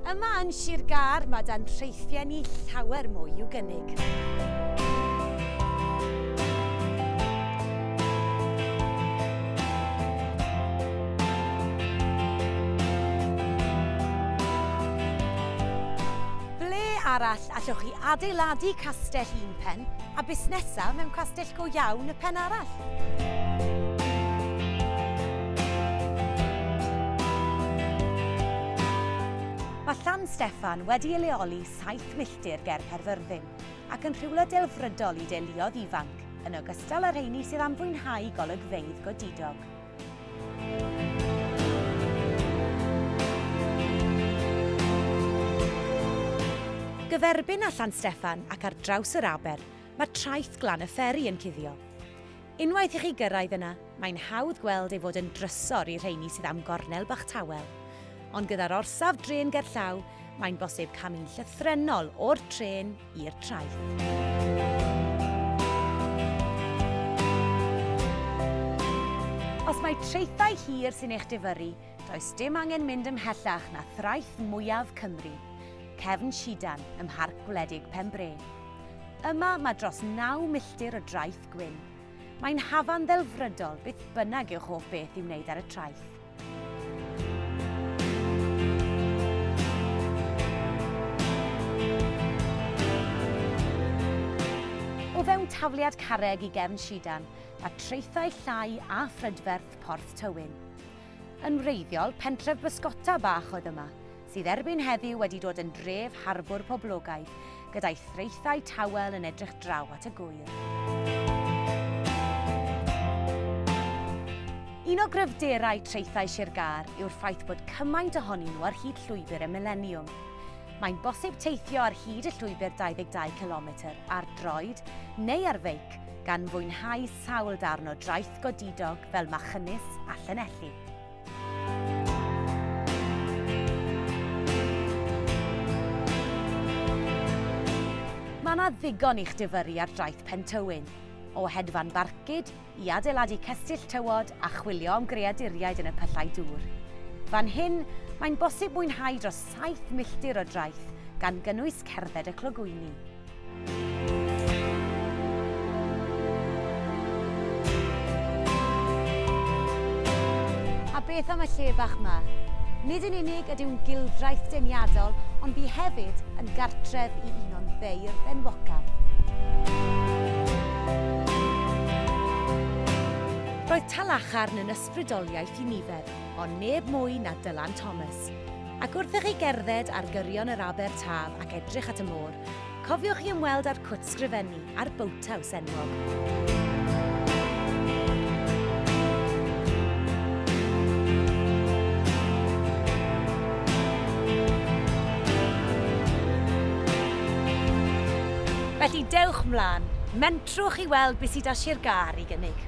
Yma yn Sir Gar mae dan treithiau ni llawer mwy i'w gynnig. Ble arall allwch chi adeiladu castell un pen a busnesau mewn castell go iawn y pen arall? Mae Llan Steffan wedi ei leoli 7 milltir ger Gaerfyrddin ac yn rhywle delfrydol i deuluodd ifanc, yn ogystal â rheini sydd am fwynhau golygfeydd godidog. Gyferbyn â Llan Steffan ac ar draws yr aber, mae traeth glan y fferi yn cuddio. Unwaith i chi gyrraedd yna, mae'n hawdd gweld ei fod yn drysor i rheini sydd am gornel bach tawel. Ond gyda'r orsaf dren gerllaw, mae'n bosib camu'n llythrennol o'r tren i'r traeth. Os mae traethau hir sy'n eich difyru, does dim angen mynd ymhellach na thraeth mwyaf Cymru, Cefn Sidan ym Mharc Gwledig Penbre. Yma mae dros 9 milltir o draeth gwyn. Mae'n hafan ddelfrydol beth bynnag yw'ch hoff beth i wneud ar y traeth. O fewn tafliad carreg i Gefn Sidan, mae traethau llai a phrydferth Porth Tywyn. Yn wreiddiol, pentref bysgota bach oedd yma, sydd erbyn heddiw wedi dod yn dref harbwr poblogaidd, gyda'i thraethau tawel yn edrych draw at y gwyr. Un o gryfderau traethau Sir Gar yw'r ffaith bod cymaint ohonyn nhw ar hyd llwybr y mileniwm. Mae'n bosib teithio ar hyd y llwybr 22 km ar droed neu ar feic gan fwynhau sawl darn o draeth godidog fel Machynnes a Llanelli. Mae yna ddigon i'ch difyru ar draeth Pen Tywyn, o hedfan barcud i adeiladu cestyll tywod a chwilio am greaduriaid yn y pyllau dŵr. Fan hyn, mae'n bosib mwynhau dros 7 milltir o draeth gan gynnwys cerdded y clogwyni. A beth am y lle bach yma? Nid yn unig ydyw'n gildraeth deniadol, ond bu hefyd yn gartref i un o'n beirdd enwocaf. Roedd Talacharn yn ysbrydoliaeth i nifer, ond neb mwy na Dylan Thomas. Ac wrth i chi gerdded ar gyrion yr aber taf ac edrych at y môr, cofiwch chi ymweld â'r cwt sgrifennu a'r boathouse enwog. Felly dewch mlaen, mentrwch i weld beth sydd â Sir Gar i gynnig.